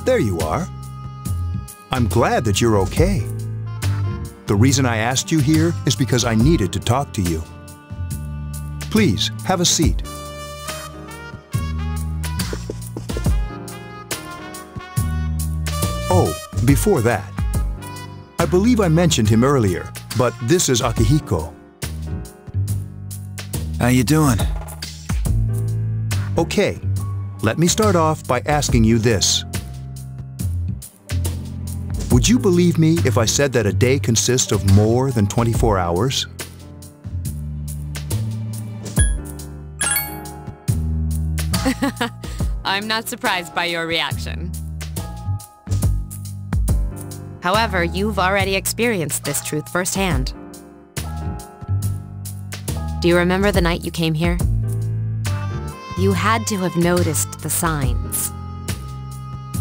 There you are. I'm glad that you're okay. The reason I asked you here is because I needed to talk to you. Please, have a seat. Oh, before that, I believe I mentioned him earlier, but this is Akihiko. How you doing? Okay, let me start off by asking you this. Would you believe me if I said that a day consists of more than 24 hours? I'm not surprised by your reaction. However, you've already experienced this truth firsthand. Do you remember the night you came here? You had to have noticed the signs.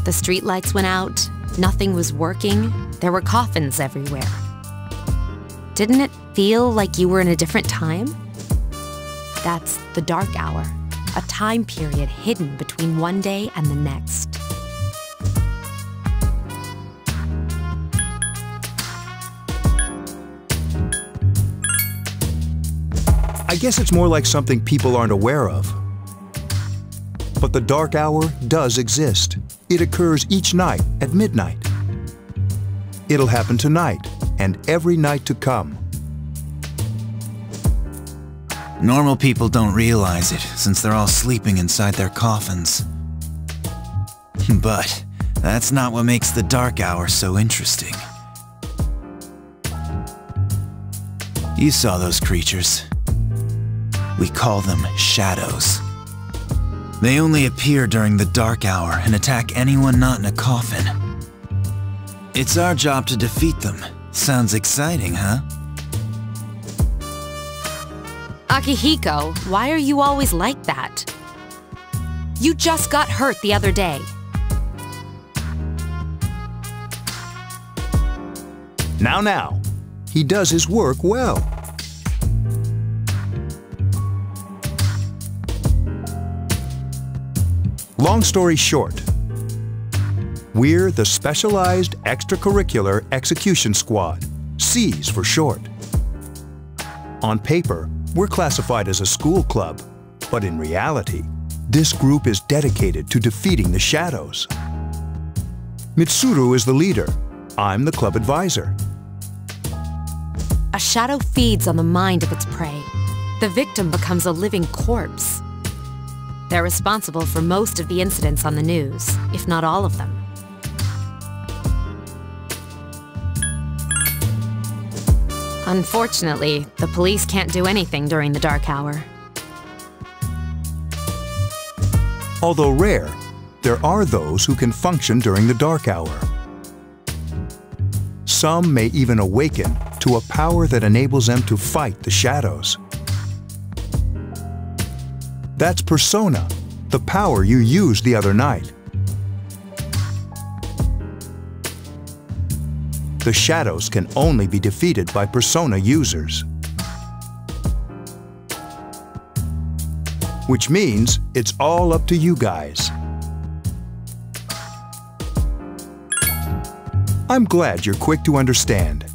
The streetlights went out, nothing was working, there were coffins everywhere. Didn't it feel like you were in a different time? That's the dark hour, a time period hidden between one day and the next. I guess it's more like something people aren't aware of. But the dark hour does exist. It occurs each night at midnight. It'll happen tonight and every night to come. Normal people don't realize it, since they're all sleeping inside their coffins. But that's not what makes the dark hour so interesting. You saw those creatures. We call them shadows. They only appear during the dark hour and attack anyone not in a coffin. It's our job to defeat them. Sounds exciting, huh? Akihiko, why are you always like that? You just got hurt the other day. Now, he does his work well. Long story short, we're the Specialized Extracurricular Execution Squad, SEAS for short. On paper, we're classified as a school club, but in reality, this group is dedicated to defeating the shadows. Mitsuru is the leader. I'm the club advisor. A shadow feeds on the mind of its prey. The victim becomes a living corpse. They're responsible for most of the incidents on the news, if not all of them. Unfortunately, the police can't do anything during the dark hour. Although rare, there are those who can function during the dark hour. Some may even awaken to a power that enables them to fight the shadows. That's Persona, the power you used the other night. The shadows can only be defeated by Persona users. Which means it's all up to you guys. I'm glad you're quick to understand.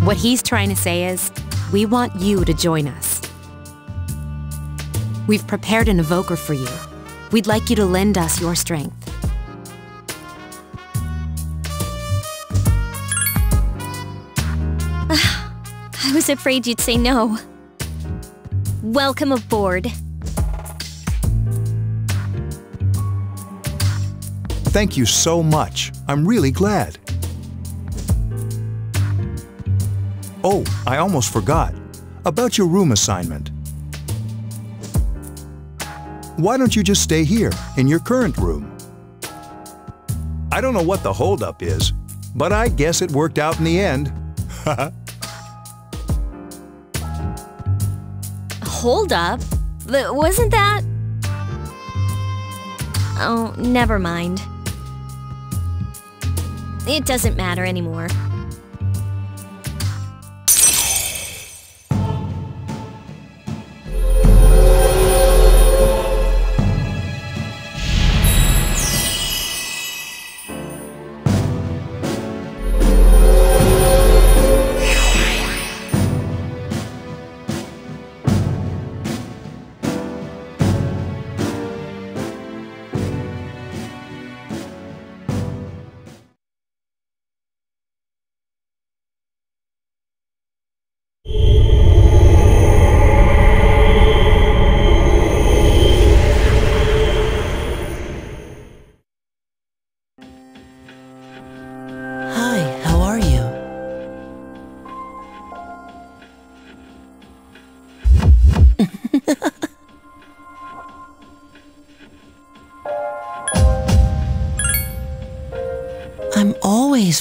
What he's trying to say is, we want you to join us. We've prepared an evoker for you. We'd like you to lend us your strength. I was afraid you'd say no. Welcome aboard. Thank you so much. I'm really glad. Oh, I almost forgot. About your room assignment. Why don't you just stay here, in your current room? I don't know what the holdup is, but I guess it worked out in the end. Hold up? Wasn't that... Oh, never mind. It doesn't matter anymore.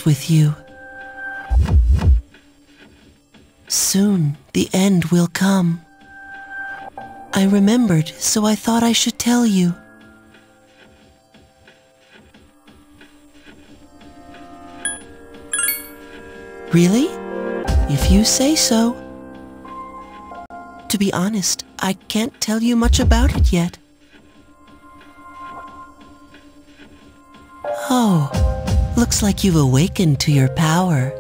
with you. Soon, the end will come. I remembered, so I thought I should tell you. Really? If you say so. To be honest, I can't tell you much about it yet. Oh, looks like you've awakened to your power.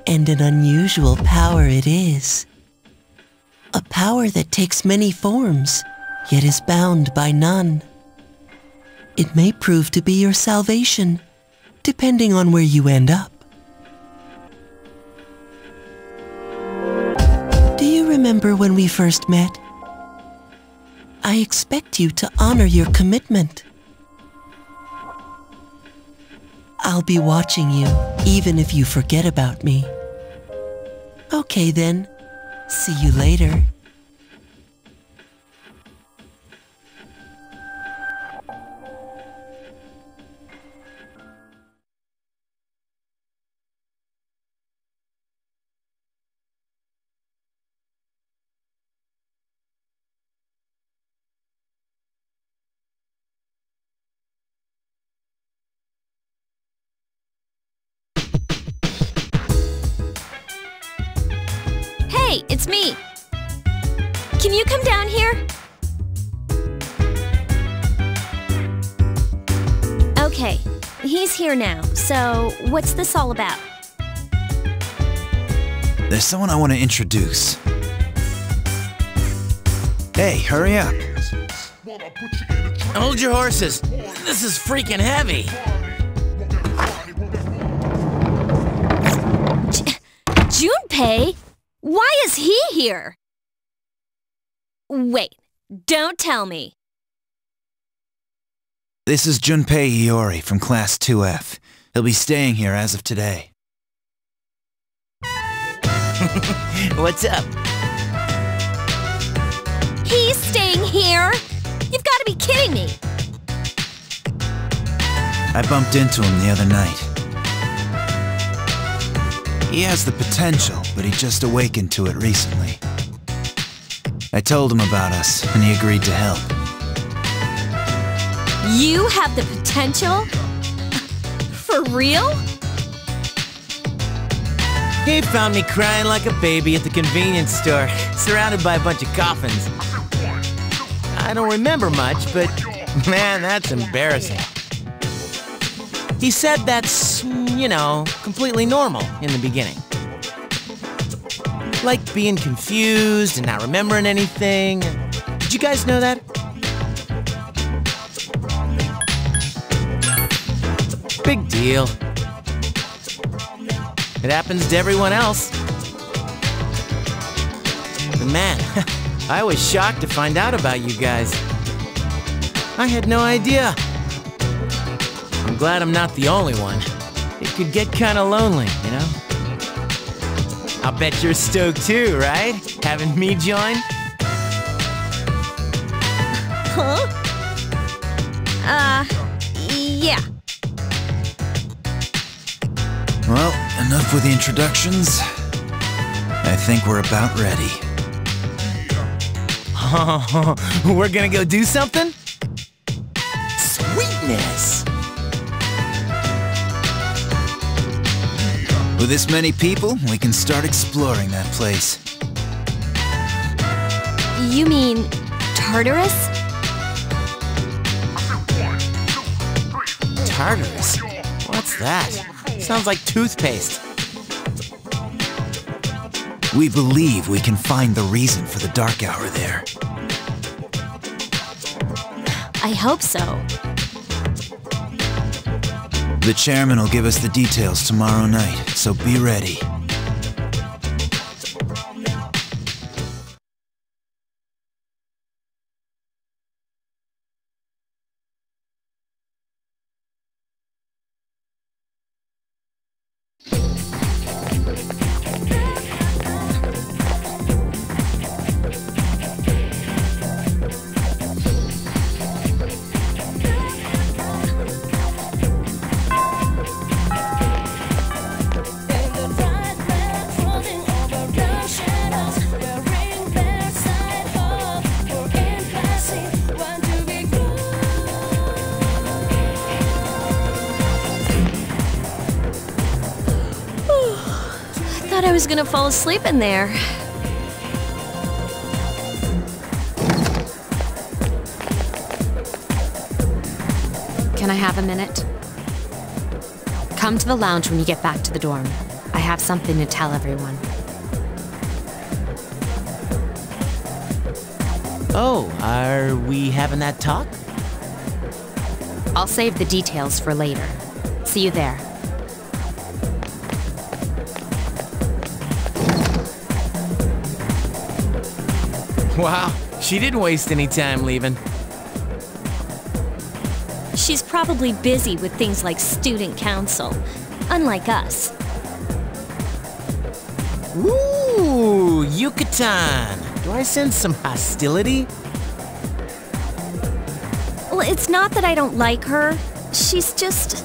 And an unusual power it is. A power that takes many forms, yet is bound by none. It may prove to be your salvation, depending on where you end up. Do you remember when we first met? I expect you to honor your commitment. I'll be watching you, even if you forget about me. Okay then, see you later. Hey, it's me! Can you come down here? Okay, he's here now, so what's this all about? There's someone I want to introduce. Hey, hurry up. Hold your horses. This is freaking heavy. Junpei? Why is he here? Wait, don't tell me. This is Junpei Iori from Class 2F. He'll be staying here as of today. What's up? He's staying here? You've got to be kidding me. I bumped into him the other night. He has the potential, but he just awakened to it recently. I told him about us, and he agreed to help. You have the potential? For real? He found me crying like a baby at the convenience store, surrounded by a bunch of coffins. I don't remember much, but man, that's embarrassing. He said that's, you know, completely normal in the beginning. Like being confused and not remembering anything. Did you guys know that? Big deal. It happens to everyone else. But man, I was shocked to find out about you guys. I had no idea. I'm glad I'm not the only one. It could get kinda lonely, you know? I'll bet you're stoked too, right? Having me join? Huh? Yeah. Well, enough with the introductions. I think we're about ready. Oh, we're gonna go do something? Sweetness! With this many people, we can start exploring that place. You mean Tartarus? Tartarus? What's that? Sounds like toothpaste. We believe we can find the reason for the dark hour there. I hope so. The chairman will give us the details tomorrow night, so be ready. thought I was gonna fall asleep in there. Can I have a minute? Come to the lounge when you get back to the dorm. I have something to tell everyone. Oh, are we having that talk? I'll save the details for later. See you there. Wow, she didn't waste any time leaving. She's probably busy with things like student council, unlike us. Ooh, Yucatan! Do I sense some hostility? Well, it's not that I don't like her. She's just...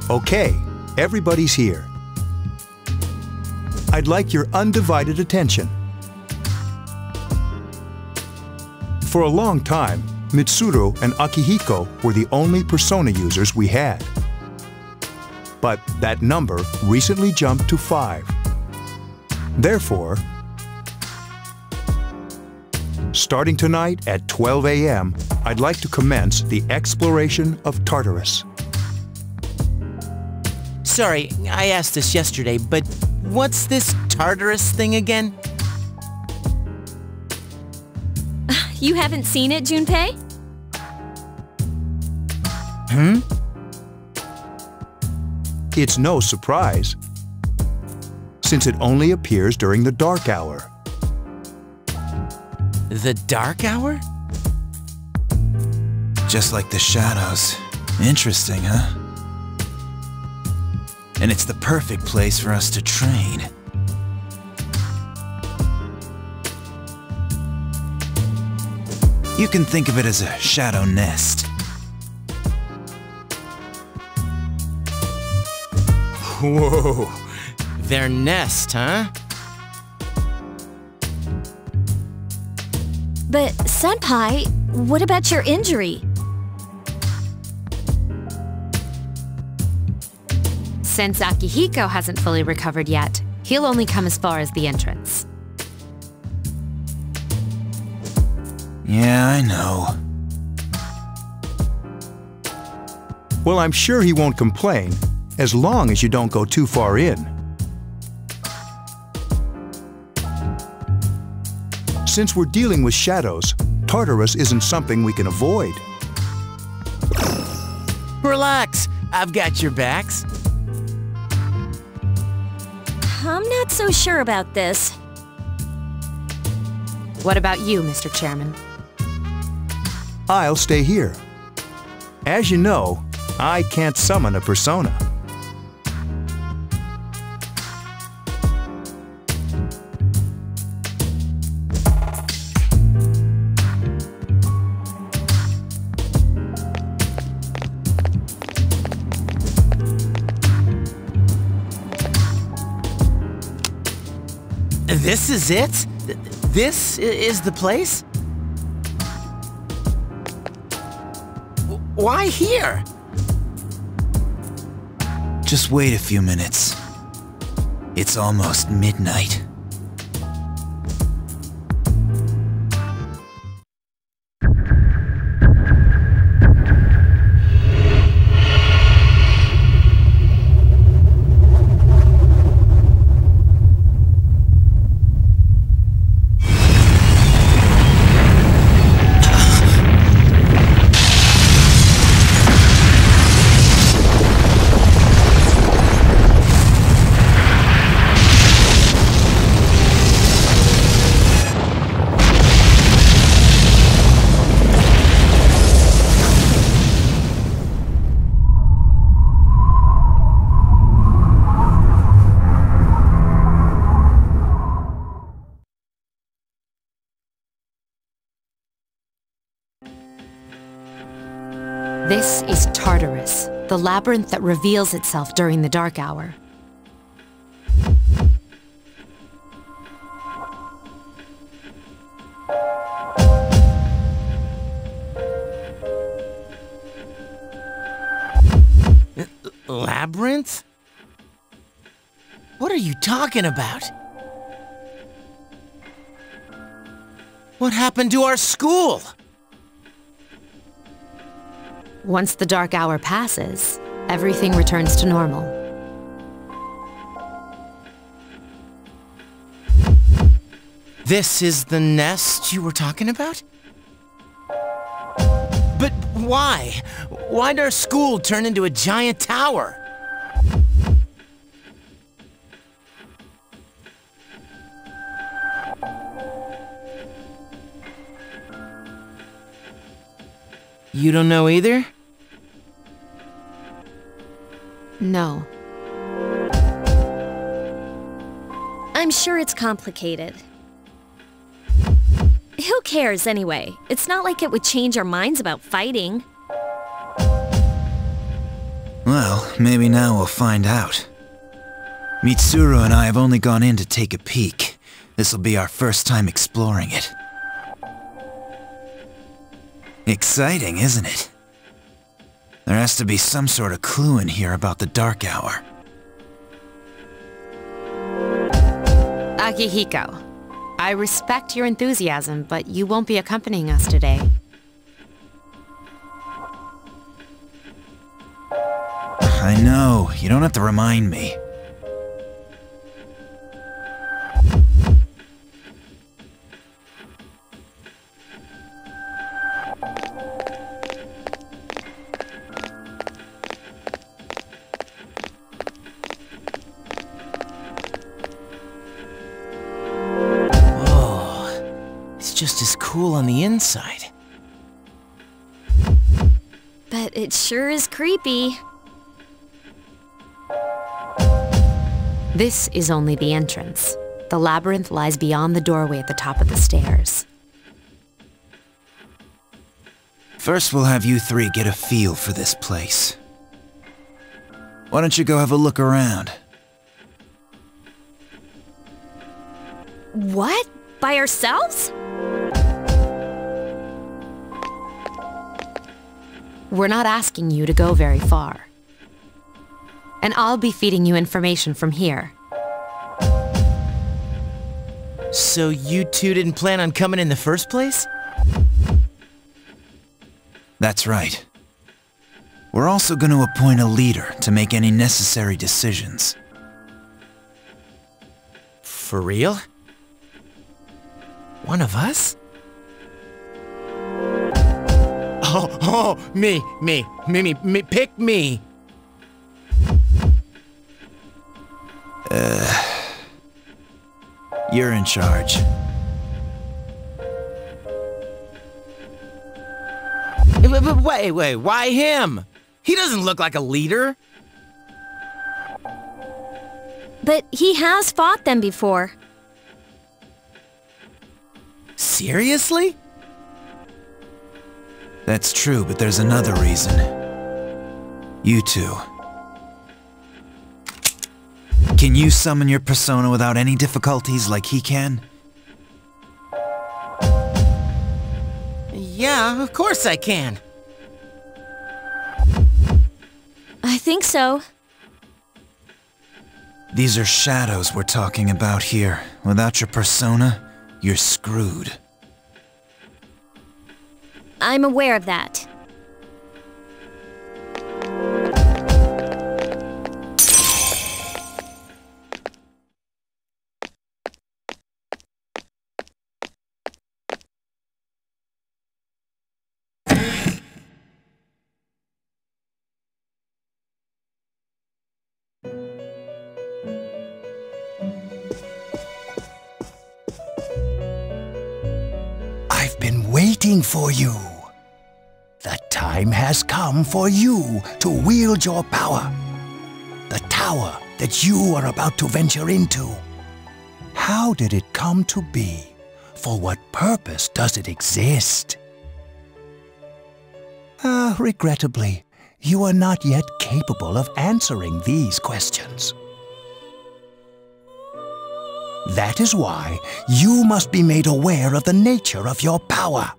Okay, everybody's here. I'd like your undivided attention. For a long time, Mitsuru and Akihiko were the only Persona users we had. But that number recently jumped to 5. Therefore, starting tonight at 12 a.m., I'd like to commence the exploration of Tartarus. Sorry, I asked this yesterday, but what's this Tartarus thing again? You haven't seen it, Junpei? It's no surprise, since it only appears during the dark hour. The dark hour? Just like the shadows. Interesting, huh? And it's the perfect place for us to train. You can think of it as a shadow nest. Whoa, their nest, huh? But, Senpai, what about your injury? Since Akihiko hasn't fully recovered yet, he'll only come as far as the entrance. Yeah, I know. Well, I'm sure he won't complain, as long as you don't go too far in. Since we're dealing with shadows, Tartarus isn't something we can avoid. Relax, I've got your backs. I'm not so sure about this. What about you, Mr. Chairman? I'll stay here. As you know, I can't summon a persona. This is it? This is the place? Why here? Just wait a few minutes. It's almost midnight. This is Tartarus, the labyrinth that reveals itself during the dark hour. Labyrinth? What are you talking about? What happened to our school? Once the dark hour passes, everything returns to normal. This is the nest you were talking about? But why? Why'd our school turn into a giant tower? You don't know either? No. I'm sure it's complicated. Who cares anyway? It's not like it would change our minds about fighting. Well, maybe now we'll find out. Mitsuru and I have only gone in to take a peek. This'll be our first time exploring it. Exciting, isn't it? There has to be some sort of clue in here about the dark hour. Akihiko, I respect your enthusiasm, but you won't be accompanying us today. I know, you don't have to remind me. Just as cool on the inside. But it sure is creepy. This is only the entrance. The labyrinth lies beyond the doorway at the top of the stairs. First, we'll have you three get a feel for this place. Why don't you go have a look around? What? By ourselves? We're not asking you to go very far. And I'll be feeding you information from here. So you two didn't plan on coming in the first place? That's right. We're also going to appoint a leader to make any necessary decisions. For real? One of us? Me, pick me. You're in charge. Wait, why him? He doesn't look like a leader. But he has fought them before. Seriously? That's true, but there's another reason. You two. Can you summon your persona without any difficulties like he can? Yeah, of course I can. I think so. These are shadows we're talking about here. Without your persona, you're screwed. I'm aware of that. I've been waiting for you. The time has come for you to wield your power. The tower that you are about to venture into. How did it come to be? For what purpose does it exist? Regrettably, you are not yet capable of answering these questions. That is why you must be made aware of the nature of your power.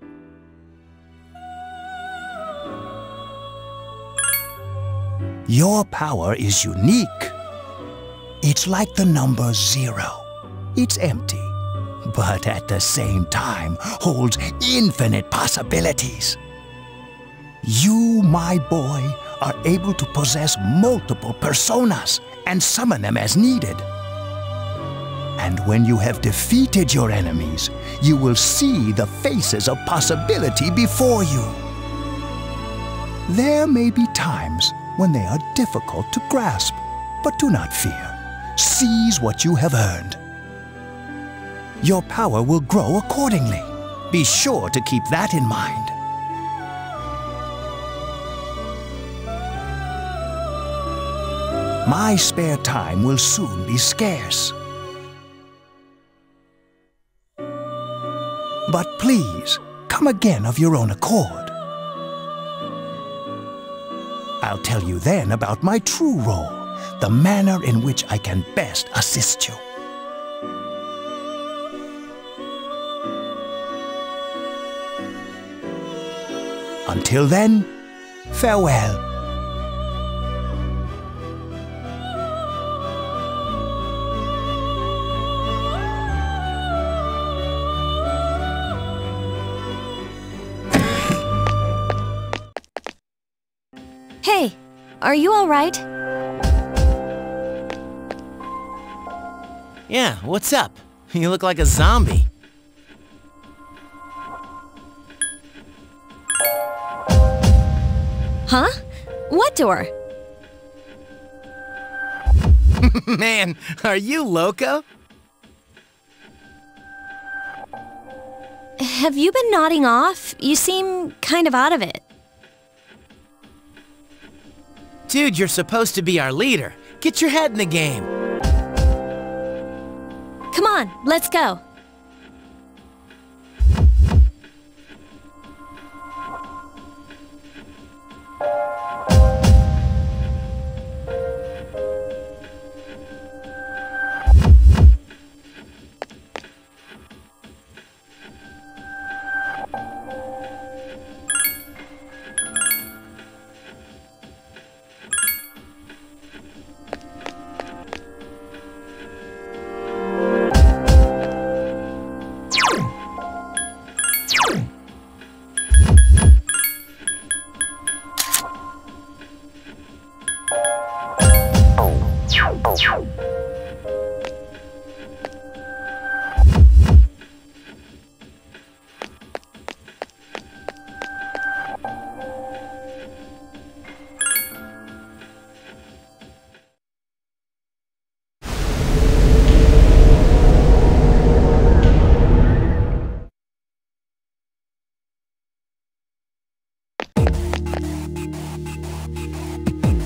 Your power is unique. It's like the number 0. It's empty, but at the same time holds infinite possibilities. You, my boy, are able to possess multiple personas and summon them as needed. And when you have defeated your enemies, you will see the faces of possibility before you. There may be times when they are difficult to grasp, but do not fear. Seize what you have earned. Your power will grow accordingly. Be sure to keep that in mind. My spare time will soon be scarce. But please, come again of your own accord. I'll tell you then about my true role, the manner in which I can best assist you. Until then, farewell. Hey, are you all right? Yeah, what's up? You look like a zombie. Huh? What door? Man, are you loco? Have you been nodding off? You seem kind of out of it. Dude, you're supposed to be our leader. Get your head in the game. Come on, let's go.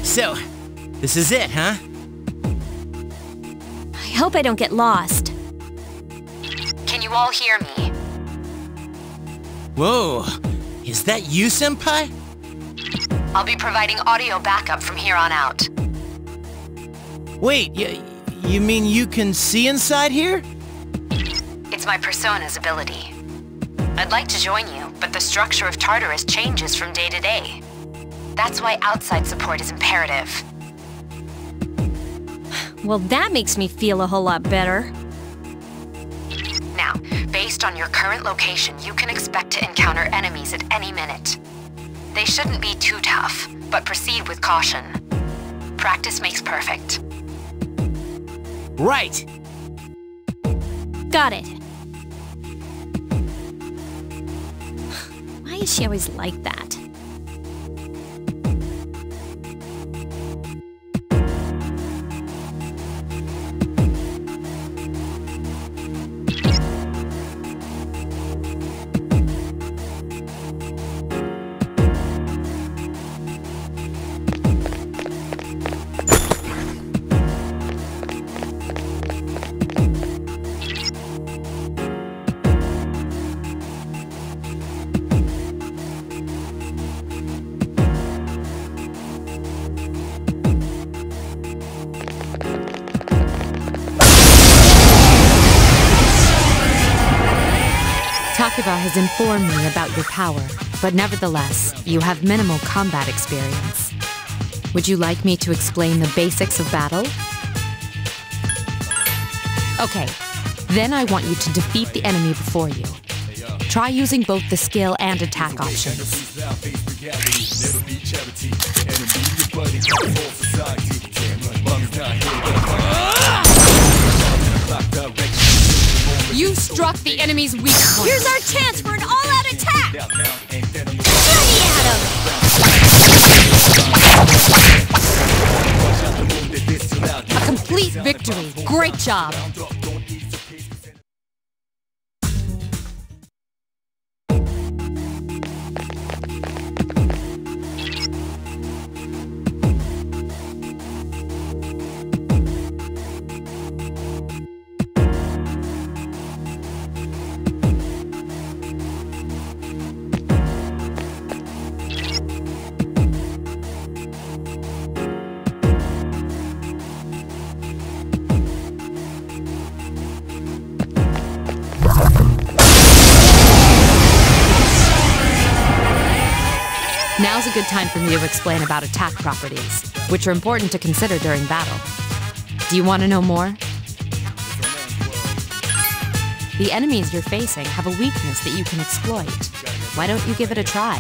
So, this is it, huh? I hope I don't get lost. Can you all hear me? Whoa, is that you, Senpai? I'll be providing audio backup from here on out. Wait, you mean you can see inside here? It's my persona's ability. I'd like to join you, but the structure of Tartarus changes from day to day. That's why outside support is imperative. Well, that makes me feel a whole lot better. Now, based on your current location, you can expect to encounter enemies at any minute. They shouldn't be too tough, but proceed with caution. Practice makes perfect. Right! Got it. Why is she always like that? Akiba has informed me about your power, but nevertheless, you have minimal combat experience. Would you like me to explain the basics of battle? Okay, then I want you to defeat the enemy before you. Try using both the skill and attack options. You struck the enemy's weak point. Here's our chance for an all-out attack! Ready at him! A complete victory. Great job. Now's a good time for me to explain about attack properties, which are important to consider during battle. Do you want to know more? The enemies you're facing have a weakness that you can exploit. Why don't you give it a try?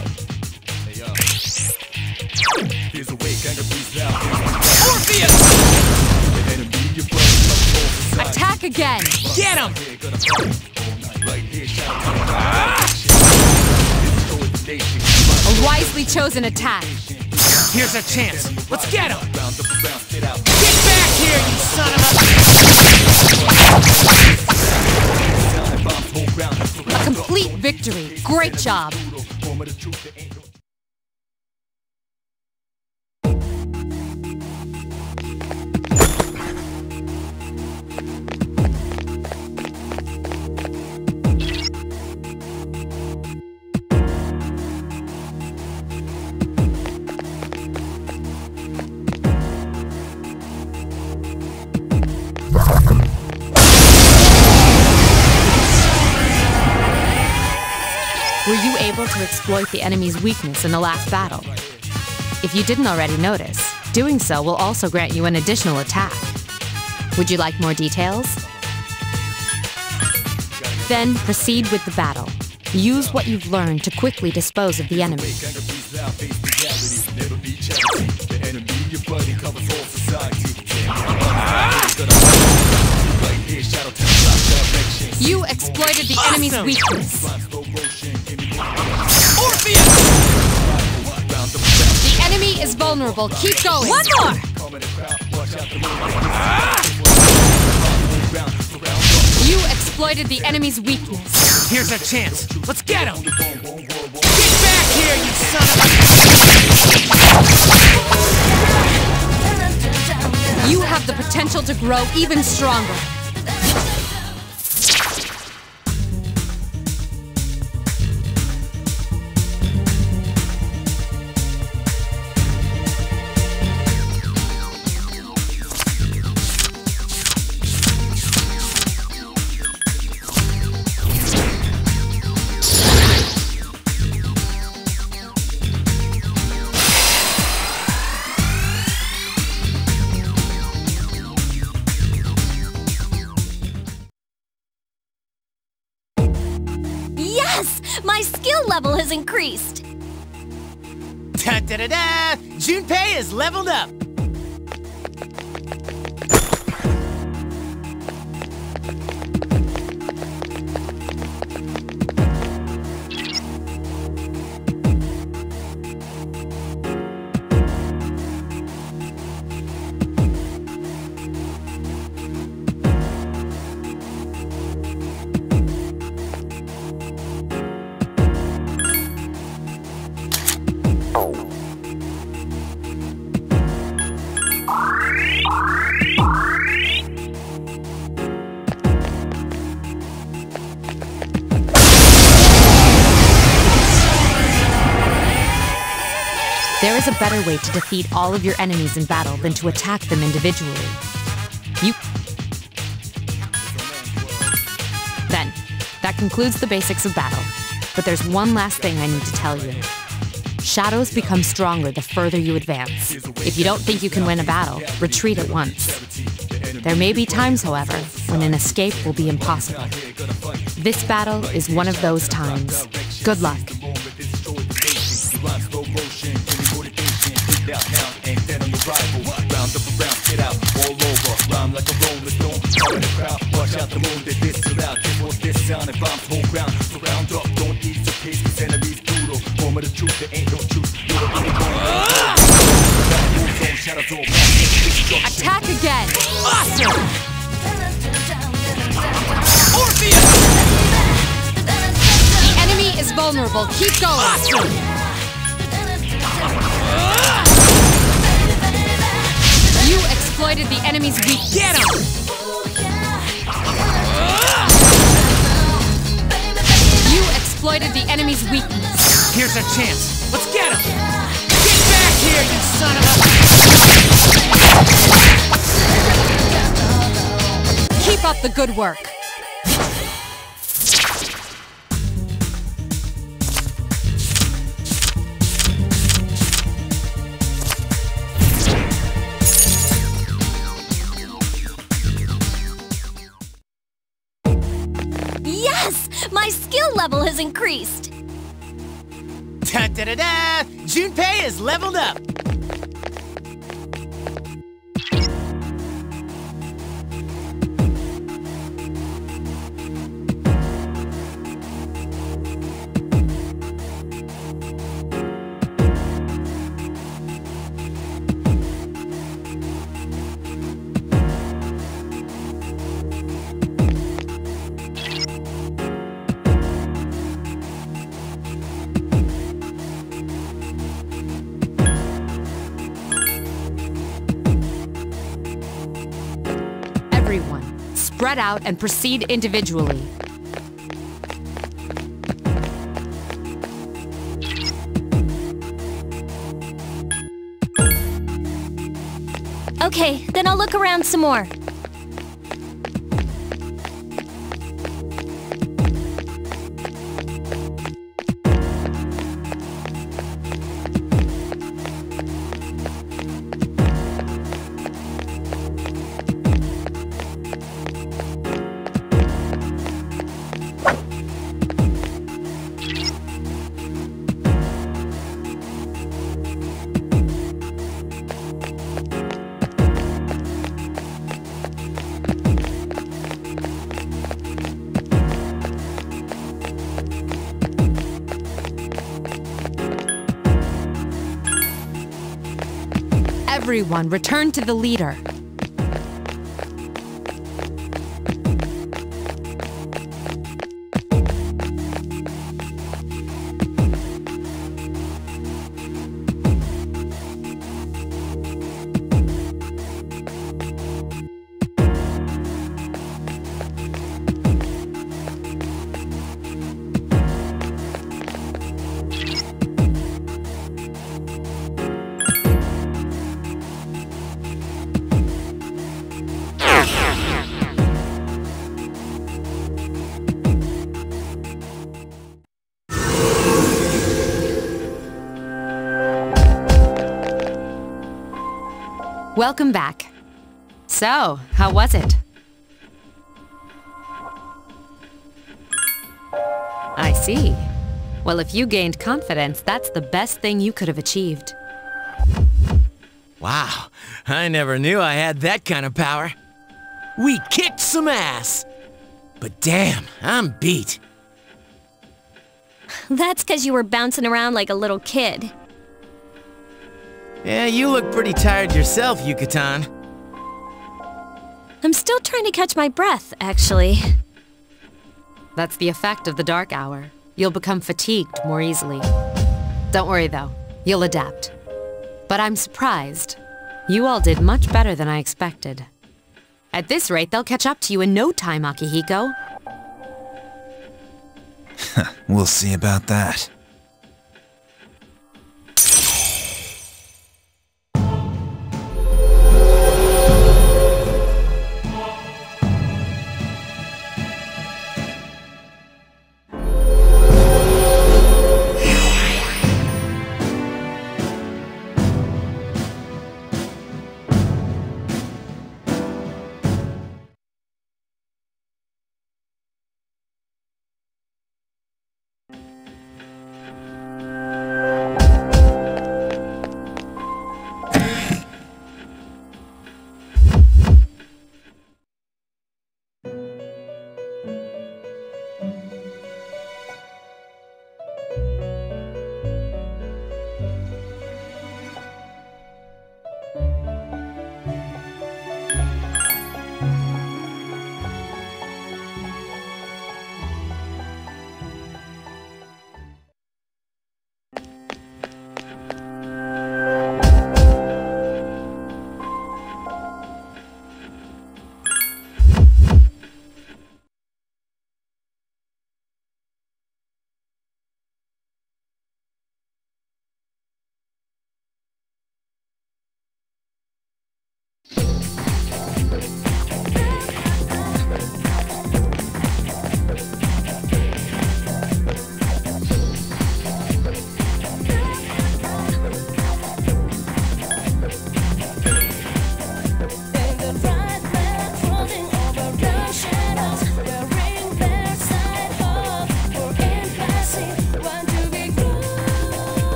Attack again! Get him! A wisely chosen attack. Here's a chance. Let's get him! Get back here, you son of a... A complete victory. Great job. Were you able to exploit the enemy's weakness in the last battle? If you didn't already notice, doing so will also grant you an additional attack. Would you like more details? Then proceed with the battle. Use what you've learned to quickly dispose of the enemy. You exploited the enemy's weakness. The enemy is vulnerable. Keep going. One more! You exploited the enemy's weakness. Here's our chance. Let's get him! Get back here, you son of a... You have the potential to grow even stronger. My skill level has increased! Da-da-da-da! Junpei is leveled up! There is a better way to defeat all of your enemies in battle than to attack them individually. Then, that That concludes the basics of battle. But there's one last thing I need to tell you. Shadows become stronger the further you advance. If you don't think you can win a battle, retreat at once. There may be times, however, when an escape will be impossible. This battle is one of those times. Good luck. Attack again! Awesome! The enemy is vulnerable. Keep going! Awesome! You exploited the enemy's weakness. Get him! You exploited the enemy's weakness. Here's our chance. Let's get him! Get back here, you son of a... Keep up the good work. Yes! My skill level has increased! Da-da-da-da! Junpei is leveled up! Everyone, spread out and proceed individually. Okay, then I'll look around some more. Everyone, return to the leader. Welcome back. So, how was it? I see. Well, if you gained confidence, that's the best thing you could have achieved. Wow, I never knew I had that kind of power. We kicked some ass. But damn, I'm beat. That's 'cause you were bouncing around like a little kid. Yeah, you look pretty tired yourself, Yucatan. I'm still trying to catch my breath, actually. That's the effect of the dark hour. You'll become fatigued more easily. Don't worry though, you'll adapt. But I'm surprised. You all did much better than I expected. At this rate, they'll catch up to you in no time, Akihiko. We'll see about that.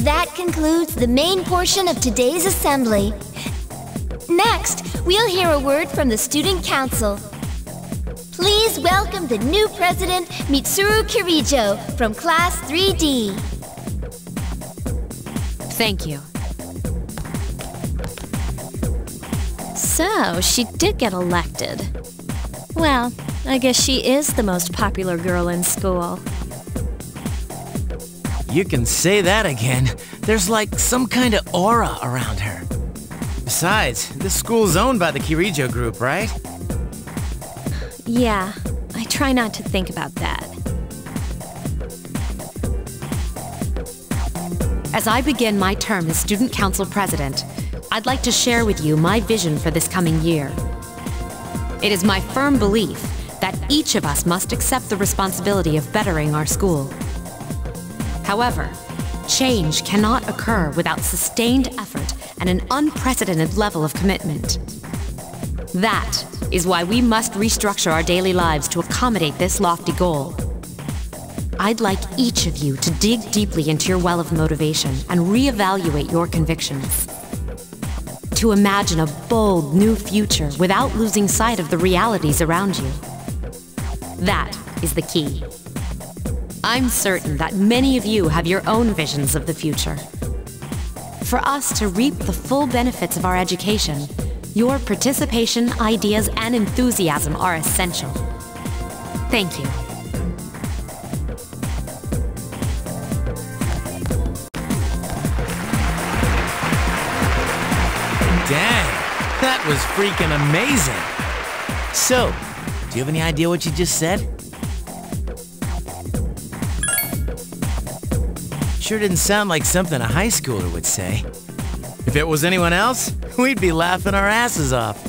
That concludes the main portion of today's assembly. Next, we'll hear a word from the Student Council. Please welcome the new president, Mitsuru Kirijo, from Class 3D. Thank you. So, she did get elected. Well, I guess she is the most popular girl in school. You can say that again. There's like some kind of aura around her. Besides, this school's owned by the Kirijo group, right? Yeah, I try not to think about that. As I begin my term as Student Council President, I'd like to share with you my vision for this coming year. It is my firm belief that each of us must accept the responsibility of bettering our school. However, change cannot occur without sustained effort and an unprecedented level of commitment. That is why we must restructure our daily lives to accommodate this lofty goal. I'd like each of you to dig deeply into your well of motivation and reevaluate your convictions. To imagine a bold new future without losing sight of the realities around you. That is the key. I'm certain that many of you have your own visions of the future. For us to reap the full benefits of our education, your participation, ideas, and enthusiasm are essential. Thank you. Dang, that was freaking amazing. So, do you have any idea what you just said? Sure didn't sound like something a high schooler would say. If it was anyone else, we'd be laughing our asses off.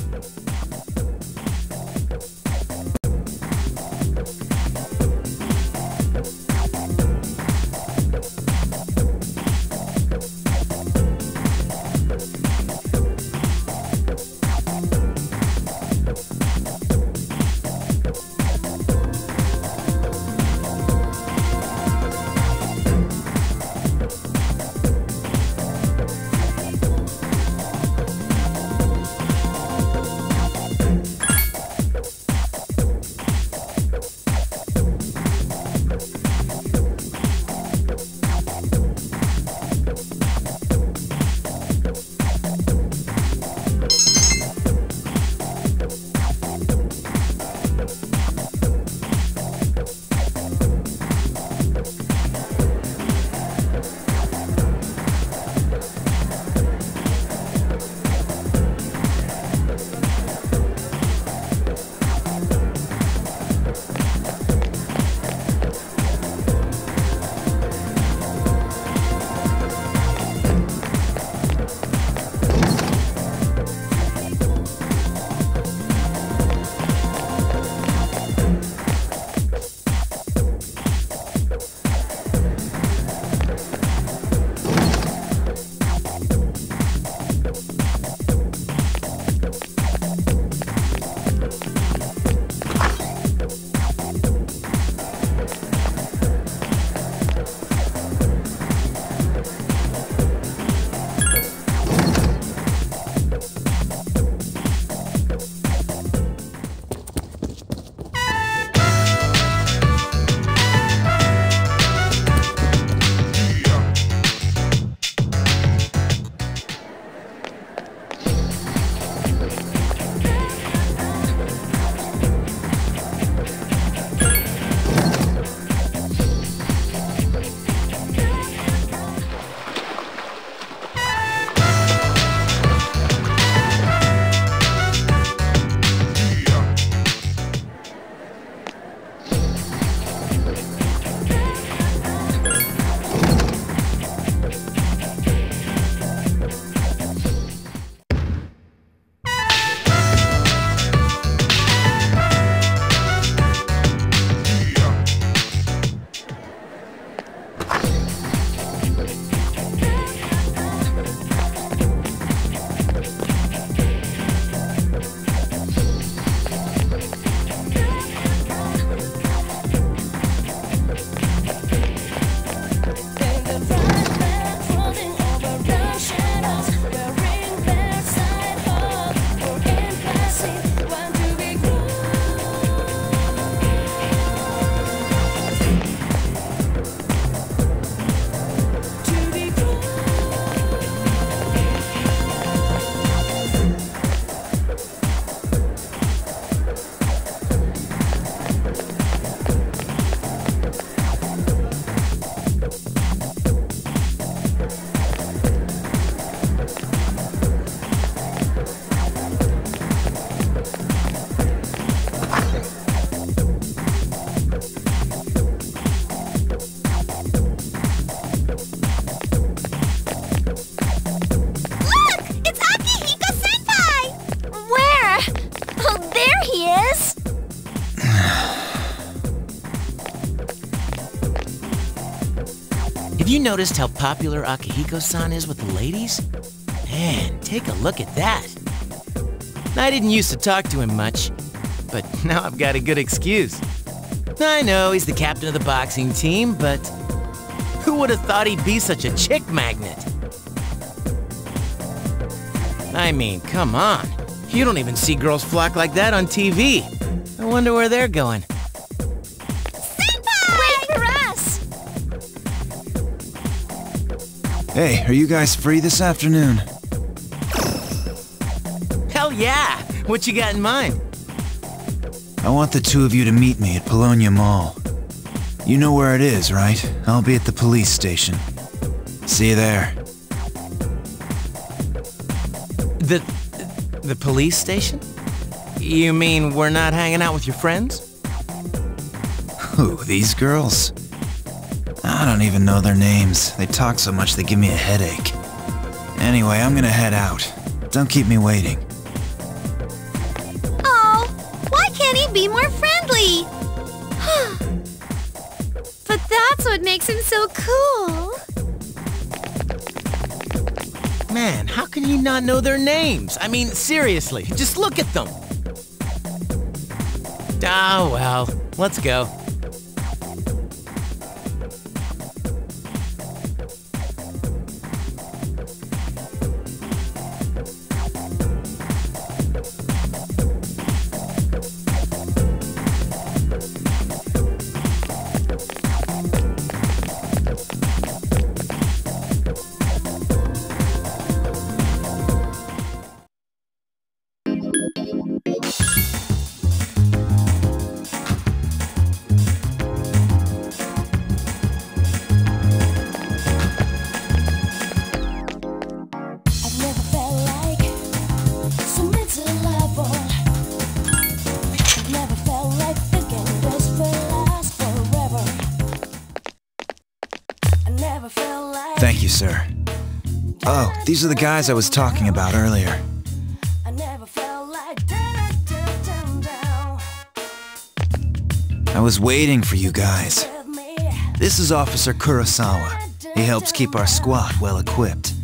Have you noticed how popular Akihiko-san is with the ladies? Man, take a look at that. I didn't used to talk to him much, but now I've got a good excuse. I know he's the captain of the boxing team, but who would have thought he'd be such a chick magnet? I mean, come on. You don't even see girls flock like that on TV. I wonder where they're going. Senpai! Wait for us! Hey, are you guys free this afternoon? Hell yeah! What you got in mind? I want the two of you to meet me at Polonia Mall. You know where it is, right? I'll be at the police station. See you there. The police station? You mean we're not hanging out with your friends? Who, these girls? I don't even know their names. They talk so much they give me a headache. Anyway, I'm gonna head out. Don't keep me waiting. Oh, why can't he be more friendly? But that's what makes him so cool. Man, how can you not know their names? I mean, seriously, just look at them. Ah, well, let's go. Thank you, sir. Oh, these are the guys I was talking about earlier. I was waiting for you guys. This is Officer Kurosawa. He helps keep our squad well equipped.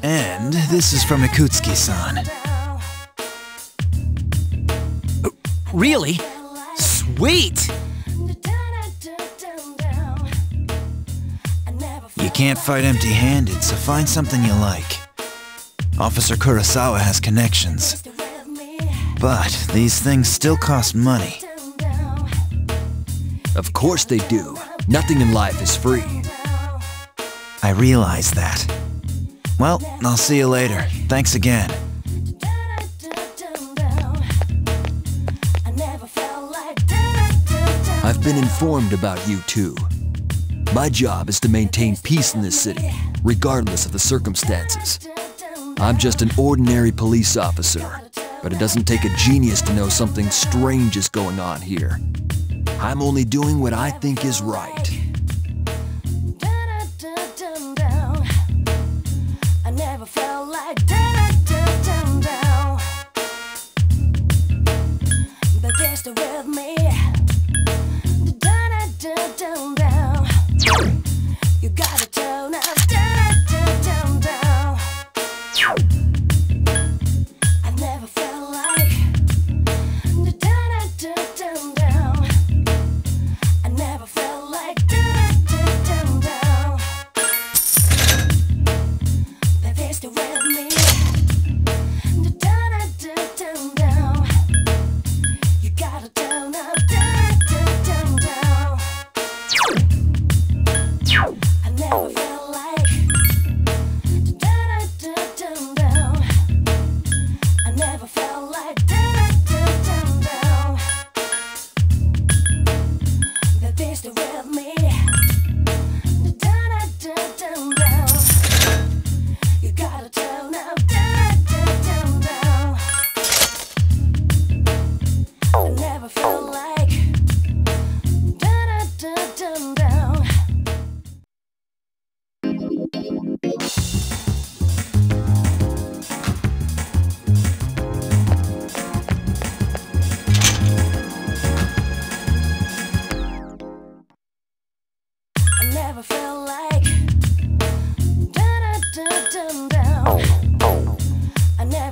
And this is from Ikutsuki-san. Really? Sweet! You can't fight empty-handed, so find something you like. Officer Kurosawa has connections. But these things still cost money. Of course they do. Nothing in life is free. I realize that. Well, I'll see you later. Thanks again. I've been informed about you two. My job is to maintain peace in this city, regardless of the circumstances. I'm just an ordinary police officer, but it doesn't take a genius to know something strange is going on here. I'm only doing what I think is right.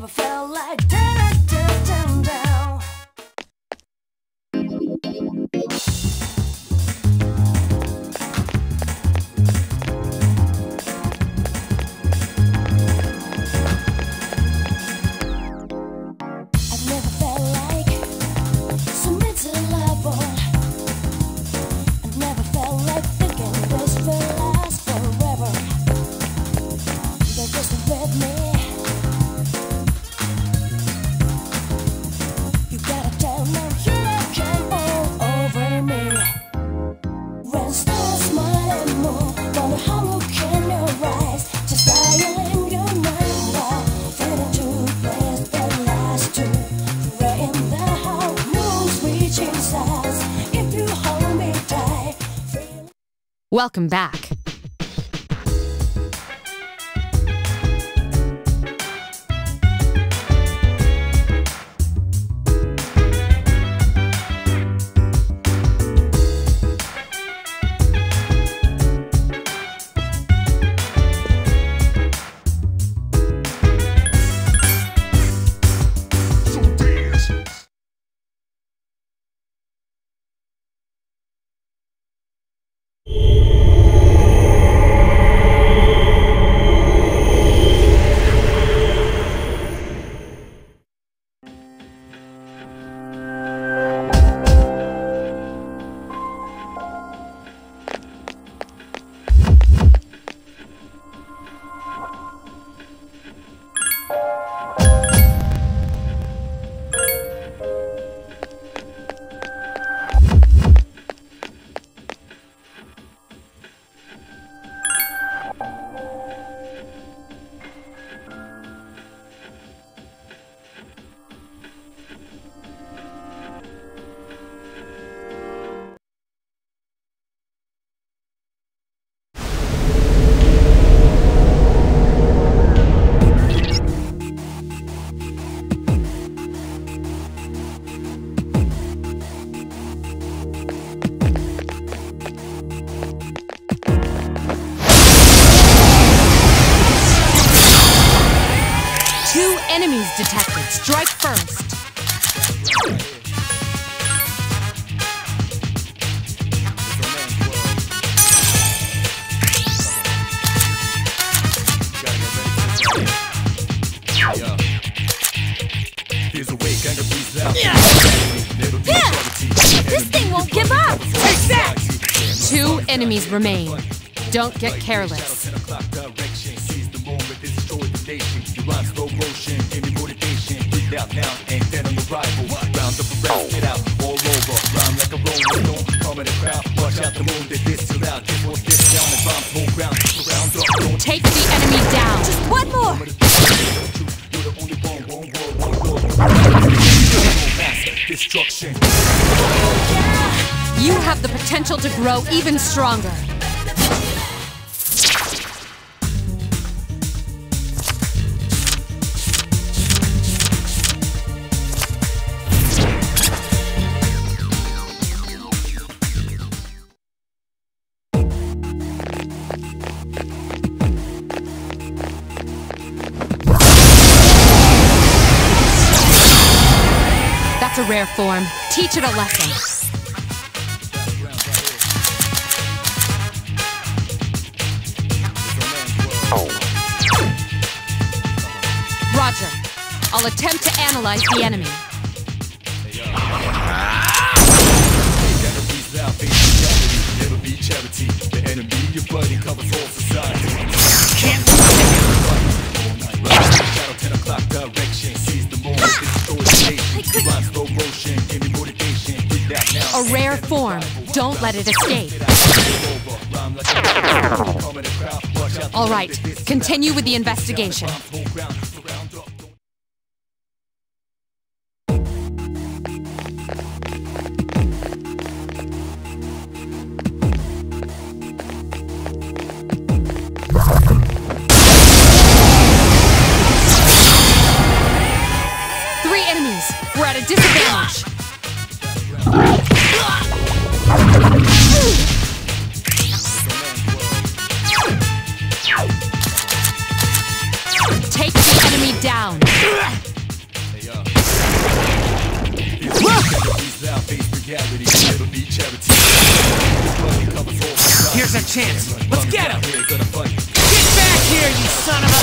never felt like down, down, down, down. I've never felt like so miserable. I've never felt like thinking this will last forever. They're just with me. You gotta tell them you come all over me. When stars smile and move, wonder how look in your eyes. Just dial in your mind while fading to place that last two. Right in the heart, moon's reaching stars. If you hold me tight. Welcome back. Enemies detected. Strike first. This thing won't give up! Take that! 2 enemies remain. Don't get careless. Take the enemy down. Just one more! You have the potential to grow even stronger. That's a rare form. Teach it a lesson. Roger. I'll attempt to analyze the enemy. A rare form. Don't let it escape. All right. Continue with the investigation. We're at a disadvantage. Take the enemy down. Here's our chance. Let's get him! Get back here, you son of a...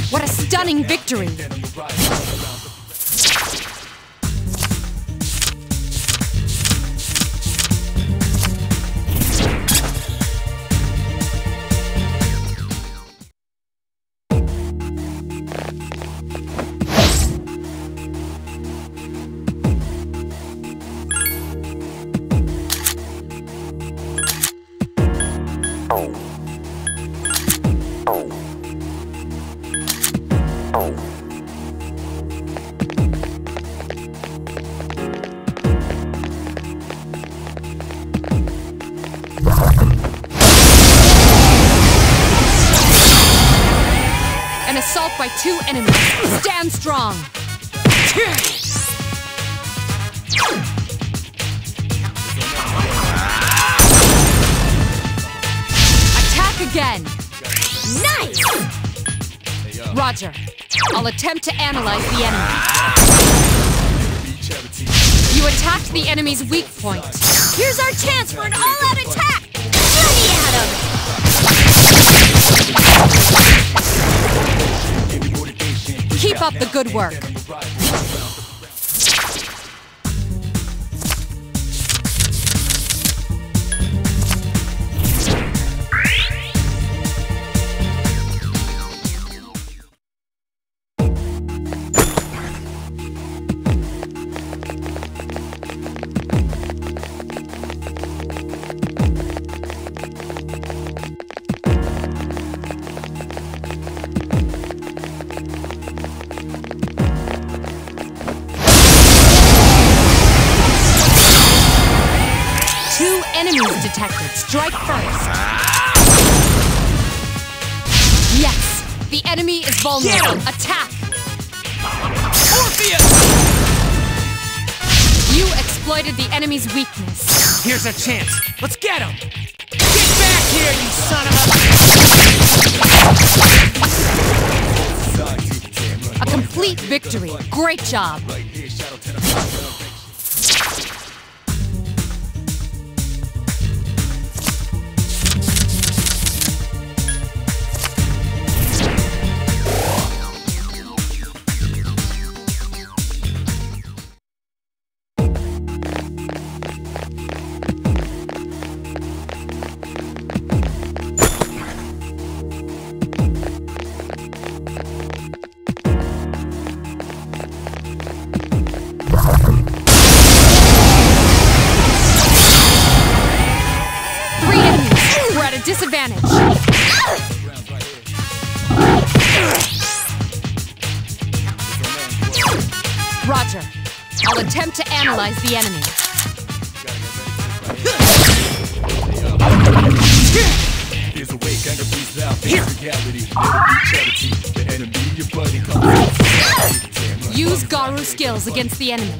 What a stunning victory! An assault by 2 enemies. Stand strong. Attack again. Nice! Roger. I'll attempt to analyze the enemy. You attacked the enemy's weak point. Here's our chance for an all-out attack! Let me at him! Keep up the good work. 2 enemies detected. Strike first. Yes, the enemy is vulnerable. Attack! Orpheus! You exploited the enemy's weakness. Here's our chance. Let's get him! Get back here, you son of a... A complete victory. Great job. 3 enemies. We're at a disadvantage. Roger. I'll attempt to analyze the enemy. Use Garu skills against the enemy.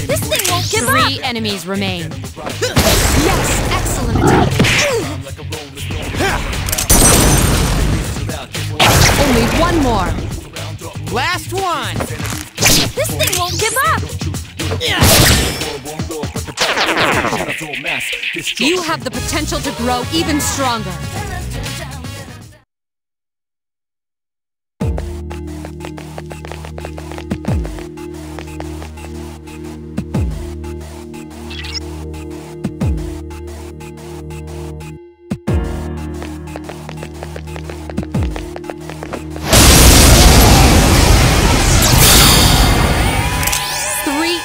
This thing won't give up! 3 enemies remain. Yes, excellent attack. Only 1 more. Last one! This thing won't give up! You have the potential to grow even stronger.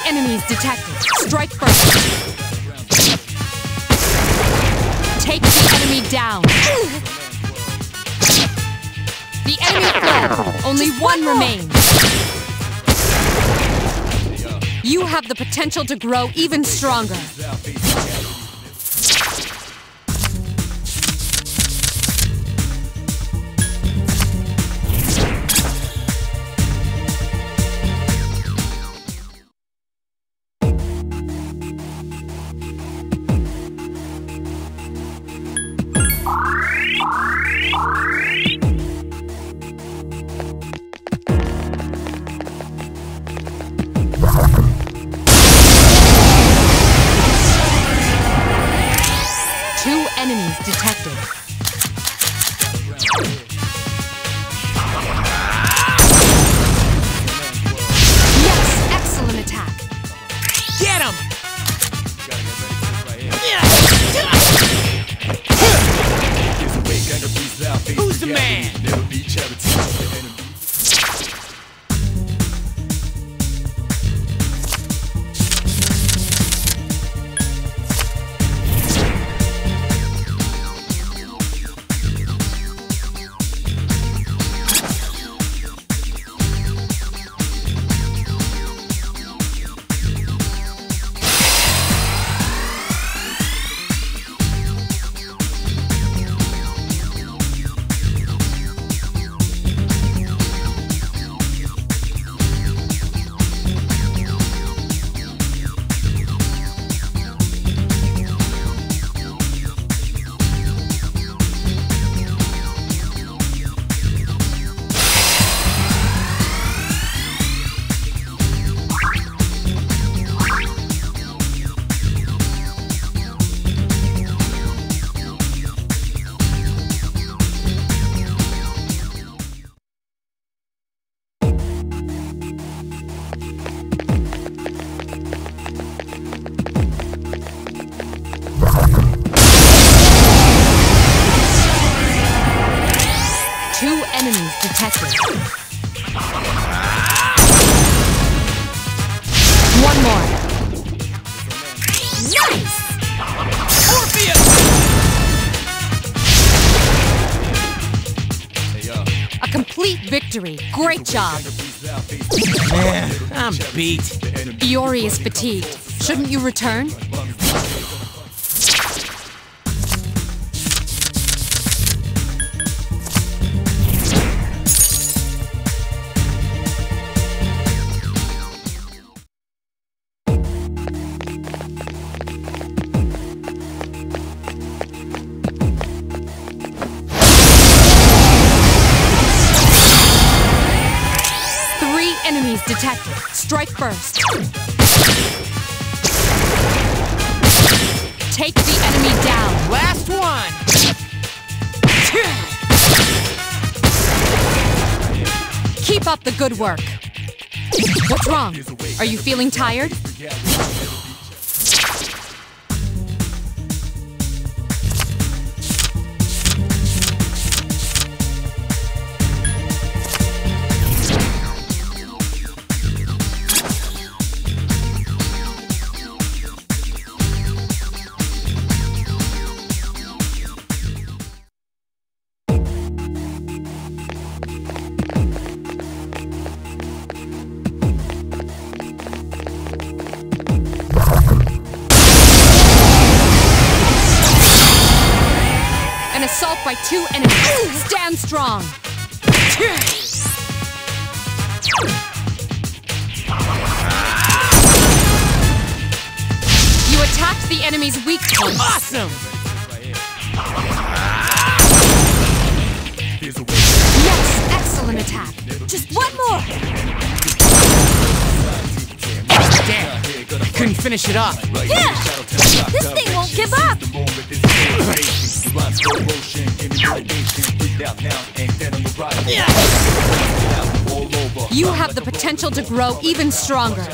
Enemies detected. Strike first. Take the enemy down. The enemy fled. Only 1 remains. You have the potential to grow even stronger. Two enemies detected. Yes, excellent attack. Get him! Who's the man? Two enemies detected. One more. Nice! A complete victory. Great job. Man, I'm beat. Iori is fatigued. Shouldn't you return? Enemies detected. Strike first. Take the enemy down. Last one! Keep up the good work. What's wrong? Are you feeling tired? Assault by two enemies. Stand strong. You attacked the enemy's weak point. Awesome! Yes, excellent attack. Just one more. Damn, I couldn't finish it off. Yeah! This thing won't give up! You have the potential to grow even stronger.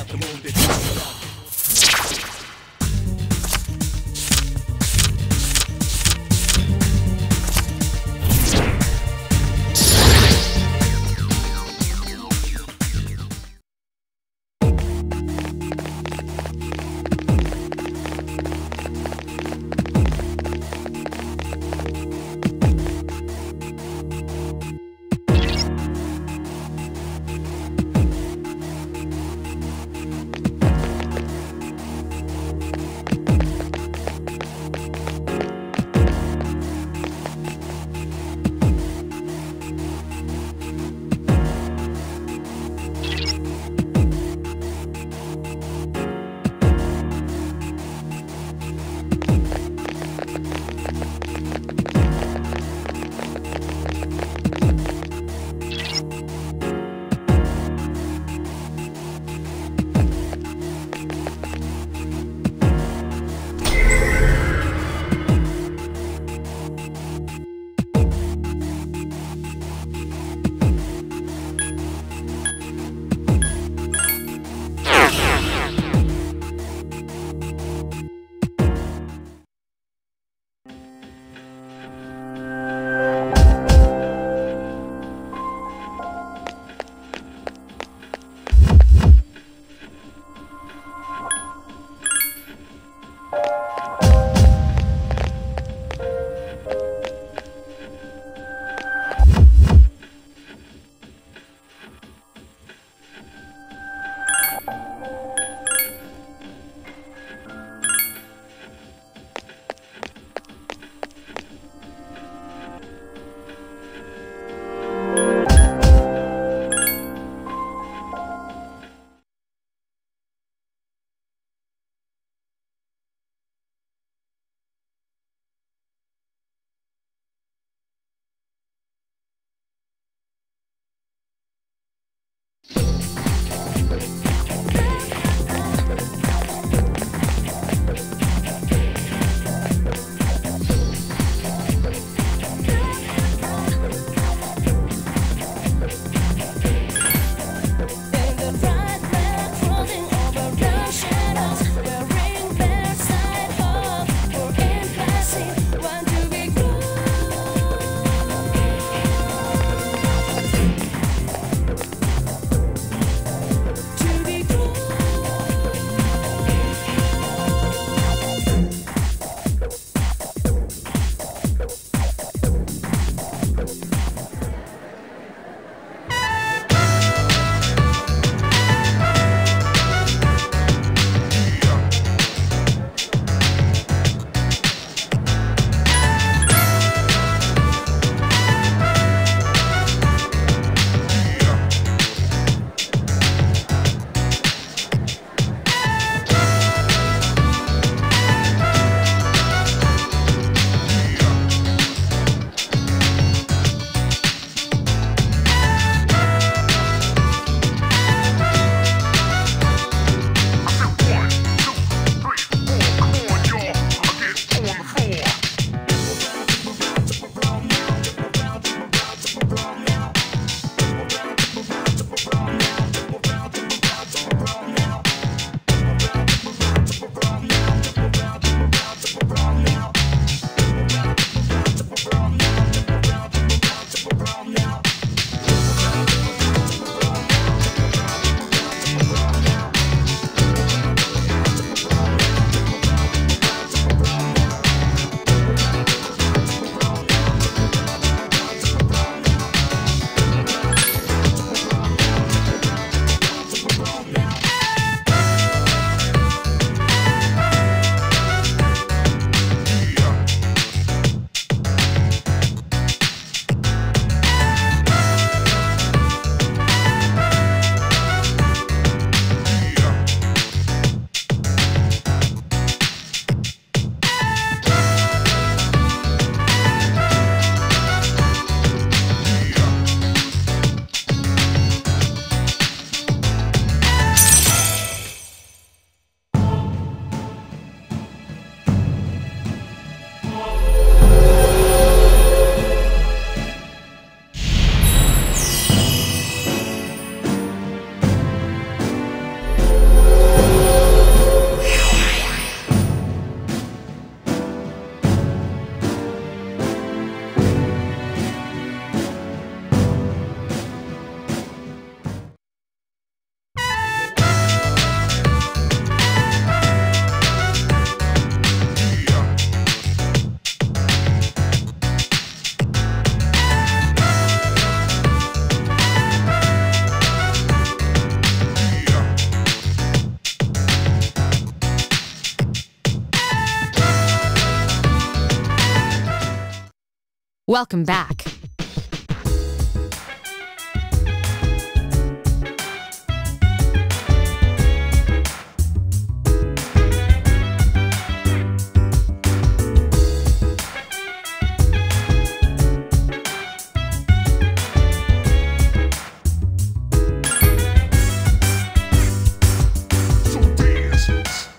Welcome back.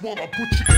While I put you